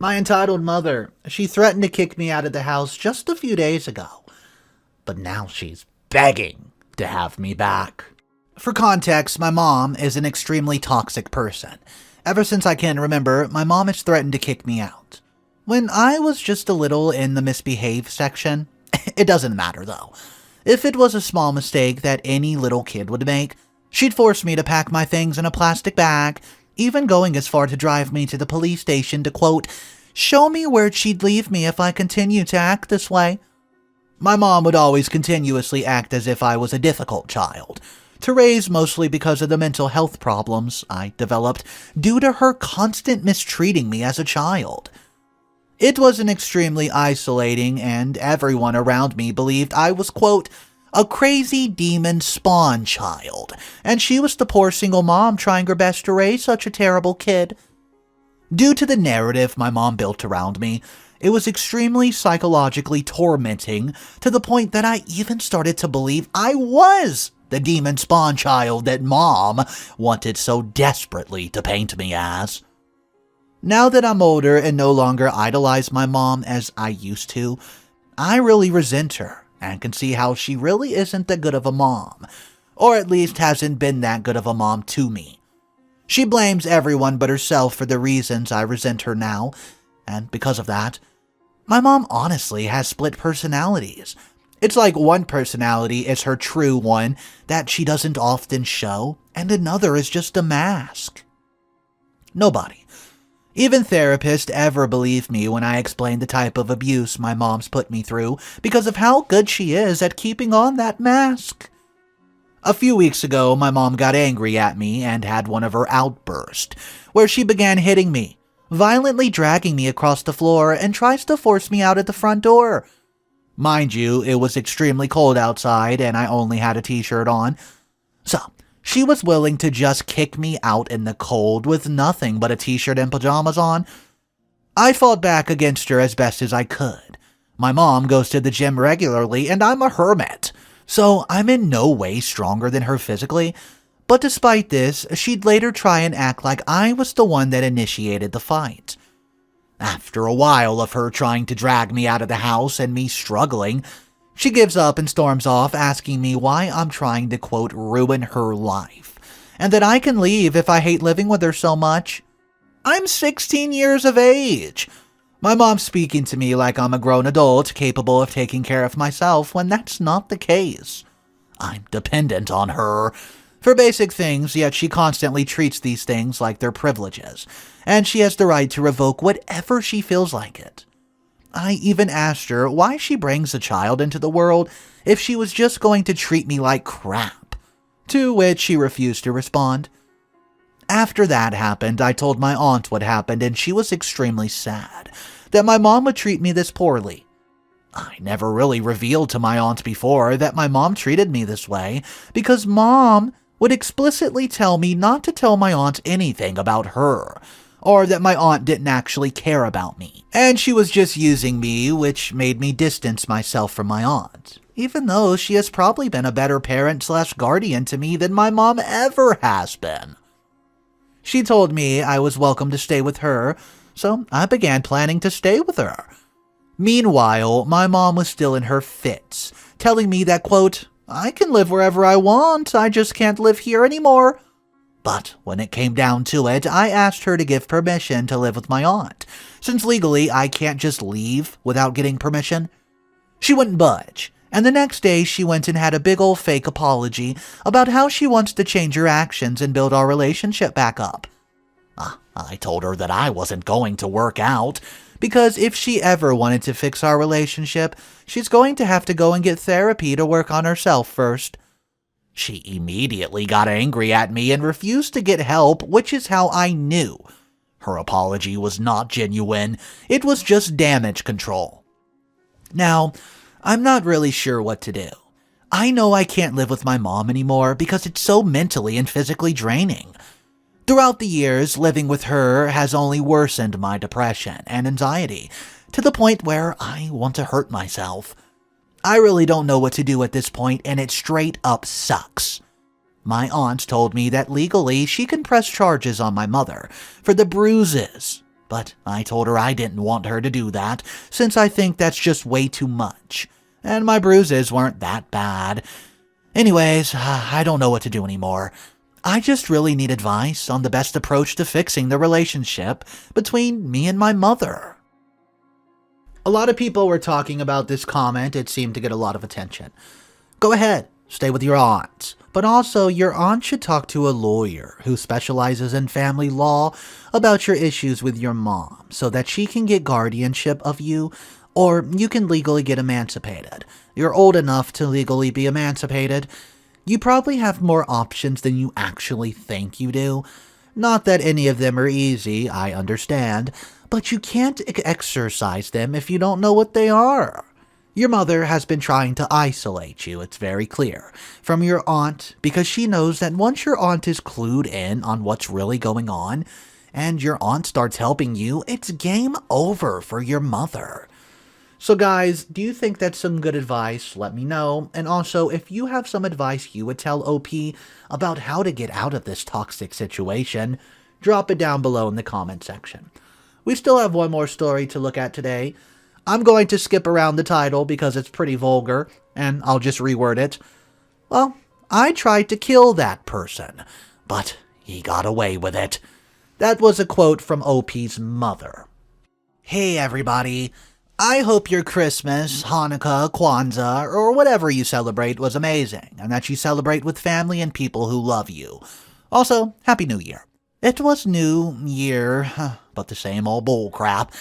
My entitled mother, she threatened to kick me out of the house just a few days ago, but now she's begging to have me back. For context, my mom is an extremely toxic person. Ever since I can remember, my mom has threatened to kick me out. When I was just a little in the misbehaved section, it doesn't matter though. If it was a small mistake that any little kid would make, she'd force me to pack my things in a plastic bag, even going as far to drive me to the police station to, quote, show me where she'd leave me if I continue to act this way. My mom would always continuously act as if I was a difficult child, to raise mostly because of the mental health problems I developed due to her constant mistreating me as a child. It was an extremely isolating, and everyone around me believed I was, quote, a crazy demon spawn child, and she was the poor single mom trying her best to raise such a terrible kid. Due to the narrative my mom built around me, it was extremely psychologically tormenting to the point that I even started to believe I was the demon spawn child that Mom wanted so desperately to paint me as. Now that I'm older and no longer idolize my mom as I used to, I really resent her and can see how she really isn't that good of a mom, or at least hasn't been that good of a mom to me. She blames everyone but herself for the reasons I resent her now, and because of that, my mom honestly has split personalities. It's like one personality is her true one that she doesn't often show, and another is just a mask. Nobody, even therapists, ever believe me when I explain the type of abuse my mom's put me through because of how good she is at keeping on that mask. A few weeks ago, my mom got angry at me and had one of her outbursts, where she began hitting me, violently dragging me across the floor and tries to force me out at the front door. Mind you, it was extremely cold outside and I only had a t-shirt on. So, she was willing to just kick me out in the cold with nothing but a t-shirt and pajamas on. I fought back against her as best as I could. My mom goes to the gym regularly and I'm a hermit, so I'm in no way stronger than her physically. But despite this, she'd later try and act like I was the one that initiated the fight. After a while of her trying to drag me out of the house and me struggling, she gives up and storms off, asking me why I'm trying to, quote, ruin her life, and that I can leave if I hate living with her so much. I'm 16 years of age. My mom's speaking to me like I'm a grown adult capable of taking care of myself when that's not the case. I'm dependent on her for basic things, yet she constantly treats these things like they're privileges, and she has the right to revoke whatever she feels like it. I even asked her why she brings a child into the world if she was just going to treat me like crap, to which she refused to respond. After that happened, I told my aunt what happened, and she was extremely sad that my mom would treat me this poorly. I never really revealed to my aunt before that my mom treated me this way because Mom would explicitly tell me not to tell my aunt anything about her, or that my aunt didn't actually care about me, and she was just using me, which made me distance myself from my aunt, even though she has probably been a better parent/guardian to me than my mom ever has been. She told me I was welcome to stay with her, so I began planning to stay with her. Meanwhile, my mom was still in her fits, telling me that, quote, I can live wherever I want, I just can't live here anymore. But when it came down to it, I asked her to give permission to live with my aunt, since legally I can't just leave without getting permission. She wouldn't budge, and the next day she went and had a big old fake apology about how she wants to change her actions and build our relationship back up. I told her that I wasn't going to work out, because if she ever wanted to fix our relationship, she's going to have to go and get therapy to work on herself first. She immediately got angry at me and refused to get help, which is how I knew her apology was not genuine. It was just damage control. Now, I'm not really sure what to do. I know I can't live with my mom anymore because it's so mentally and physically draining. Throughout the years, living with her has only worsened my depression and anxiety to the point where I want to hurt myself. I really don't know what to do at this point, and it straight up sucks. My aunt told me that legally she can press charges on my mother for the bruises, but I told her I didn't want her to do that, since I think that's just way too much, and my bruises weren't that bad. Anyways, I don't know what to do anymore. I just really need advice on the best approach to fixing the relationship between me and my mother. A lot of people were talking about this comment. It seemed to get a lot of attention. Go ahead, stay with your aunt. But also, your aunt should talk to a lawyer who specializes in family law about your issues with your mom so that she can get guardianship of you, or you can legally get emancipated. You're old enough to legally be emancipated. You probably have more options than you actually think you do. Not that any of them are easy, I understand, but you can't exercise them if you don't know what they are. Your mother has been trying to isolate you, it's very clear, from your aunt, because she knows that once your aunt is clued in on what's really going on, and your aunt starts helping you, it's game over for your mother. So guys, do you think that's some good advice? Let me know. And also, if you have some advice you would tell OP about how to get out of this toxic situation, drop it down below in the comment section. We still have one more story to look at today. I'm going to skip around the title because it's pretty vulgar, and I'll just reword it. Well, I tried to kill that person, but he got away with it. That was a quote from OP's mother. Hey everybody, I hope your Christmas, Hanukkah, Kwanzaa, or whatever you celebrate was amazing, and that you celebrate with family and people who love you. Also, Happy New Year. It was New Year, but the same old bull crap.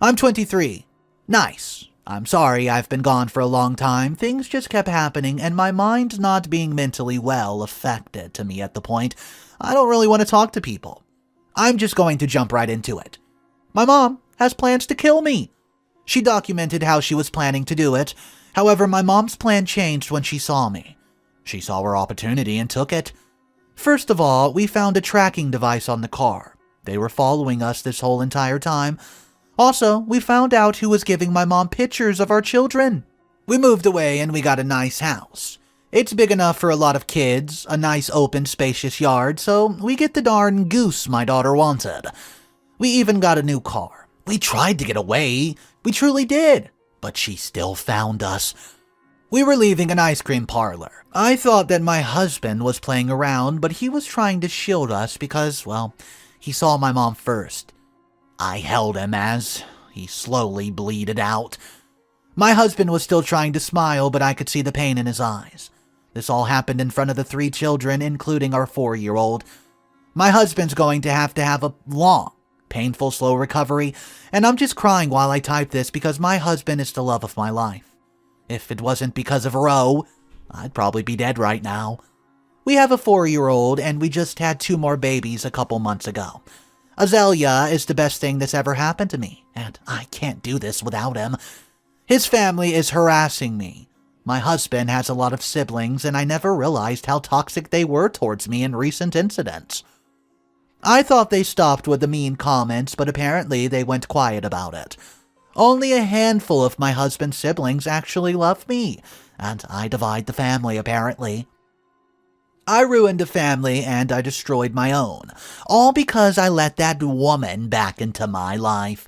I'm 23. Nice. I'm sorry I've been gone for a long time. Things just kept happening, and my mind not being mentally well affected to me at the point I don't really want to talk to people. I'm just going to jump right into it. My mom has plans to kill me. She documented how she was planning to do it. However, my mom's plan changed when she saw me. She saw her opportunity and took it. First of all, we found a tracking device on the car. They were following us this whole entire time. Also, we found out who was giving my mom pictures of our children. We moved away and we got a nice house. It's big enough for a lot of kids, a nice open spacious yard, so we get the darn goose my daughter wanted. We even got a new car. We tried to get away, we truly did, but she still found us. We were leaving an ice cream parlor. I thought that my husband was playing around, but he was trying to shield us because, well, he saw my mom first. I held him as he slowly bleeded out. My husband was still trying to smile, but I could see the pain in his eyes. This all happened in front of the 3 children, including our 4-year-old. My husband's going to have a long, painful, slow recovery, and I'm just crying while I type this because my husband is the love of my life. If it wasn't because of Roe, I'd probably be dead right now. We have a 4-year-old, and we just had 2 more babies a couple months ago. Azalea is the best thing that's ever happened to me, and I can't do this without him. His family is harassing me. My husband has a lot of siblings, and I never realized how toxic they were towards me in recent incidents. I thought they stopped with the mean comments, but apparently they went quiet about it. Only a handful of my husband's siblings actually love me, and I divide the family apparently. I ruined a family and I destroyed my own, all because I let that woman back into my life,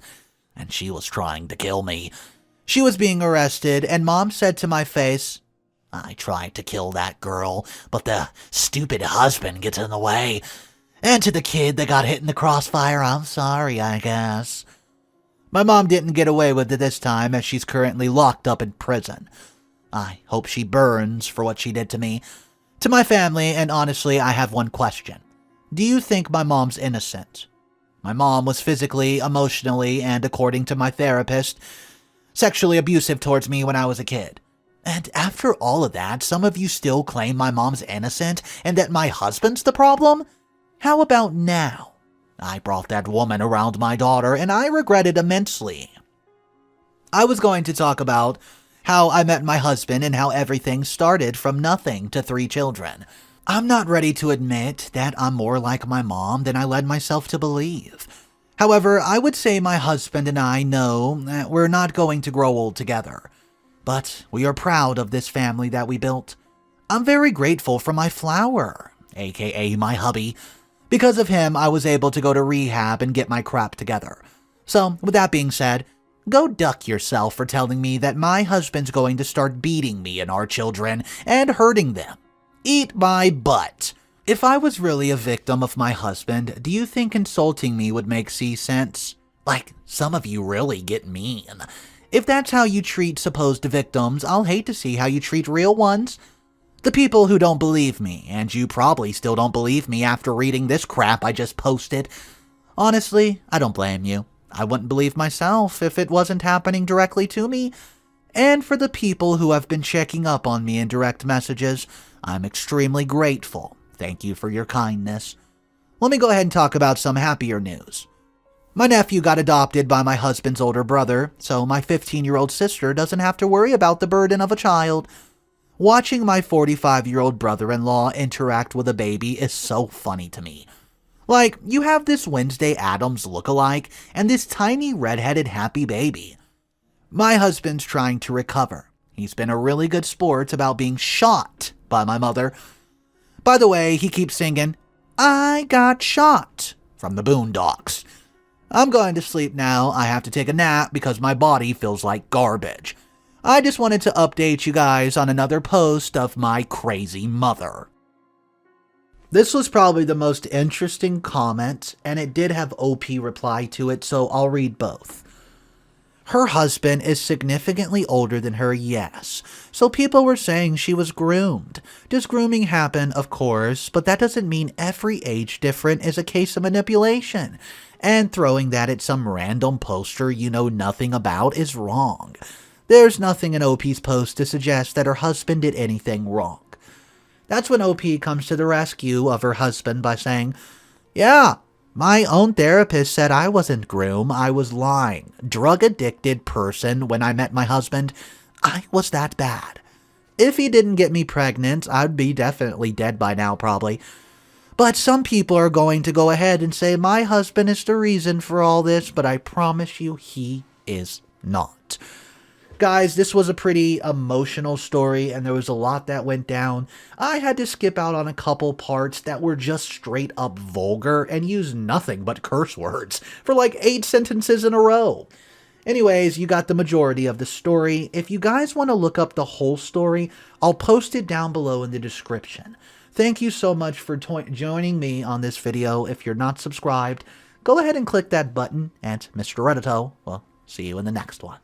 and she was trying to kill me. She was being arrested, and Mom said to my face, I tried to kill that girl, but the stupid husband gets in the way. And to the kid that got hit in the crossfire, I'm sorry, I guess. My mom didn't get away with it this time, as she's currently locked up in prison. I hope she burns for what she did to me. To my family, and honestly, I have one question. Do you think my mom's innocent? My mom was physically, emotionally, and according to my therapist, sexually abusive towards me when I was a kid. And after all of that, some of you still claim my mom's innocent and that my husband's the problem? How about now? I brought that woman around my daughter, and I regret it immensely. I was going to talk about how I met my husband and how everything started from nothing to 3 children. I'm not ready to admit that I'm more like my mom than I led myself to believe. However, I would say my husband and I know that we're not going to grow old together. But we are proud of this family that we built. I'm very grateful for my flower, aka my hubby. Because of him, I was able to go to rehab and get my crap together. So, with that being said, go duck yourself for telling me that my husband's going to start beating me and our children and hurting them. Eat my butt. If I was really a victim of my husband, do you think insulting me would make sense? Like, some of you really get mean. If that's how you treat supposed victims, I'll hate to see how you treat real ones. The people who don't believe me, and you probably still don't believe me after reading this crap I just posted. Honestly, I don't blame you. I wouldn't believe myself if it wasn't happening directly to me. And for the people who have been checking up on me in direct messages, I'm extremely grateful. Thank you for your kindness. Let me go ahead and talk about some happier news. My nephew got adopted by my husband's older brother, so my 15-year-old sister doesn't have to worry about the burden of a child. Watching my 45-year-old brother-in-law interact with a baby is so funny to me. Like, you have this Wednesday Addams look-alike and this tiny red-headed happy baby. My husband's trying to recover. He's been a really good sport about being shot by my mother. By the way, he keeps singing, "I got shot" from the Boondocks. I'm going to sleep now. I have to take a nap because my body feels like garbage. I just wanted to update you guys on another post of my crazy mother. This was probably the most interesting comment, and it did have OP reply to it, so I'll read both. Her husband is significantly older than her, yes, so people were saying she was groomed. Does grooming happen? Of course, but that doesn't mean every age different is a case of manipulation. And throwing that at some random poster you know nothing about is wrong. There's nothing in OP's post to suggest that her husband did anything wrong. That's when OP comes to the rescue of her husband by saying, "Yeah, my own therapist said I wasn't groomed, I was lying. Drug-addicted person when I met my husband. I was that bad. If he didn't get me pregnant, I'd be definitely dead by now probably. But some people are going to go ahead and say my husband is the reason for all this, but I promise you he is not." Guys, this was a pretty emotional story, and there was a lot that went down. I had to skip out on a couple parts that were just straight up vulgar and used nothing but curse words for like 8 sentences in a row. Anyways, you got the majority of the story. If you guys want to look up the whole story, I'll post it down below in the description. Thank you so much for joining me on this video. If you're not subscribed, go ahead and click that button, and Mr. Redito will see you in the next one.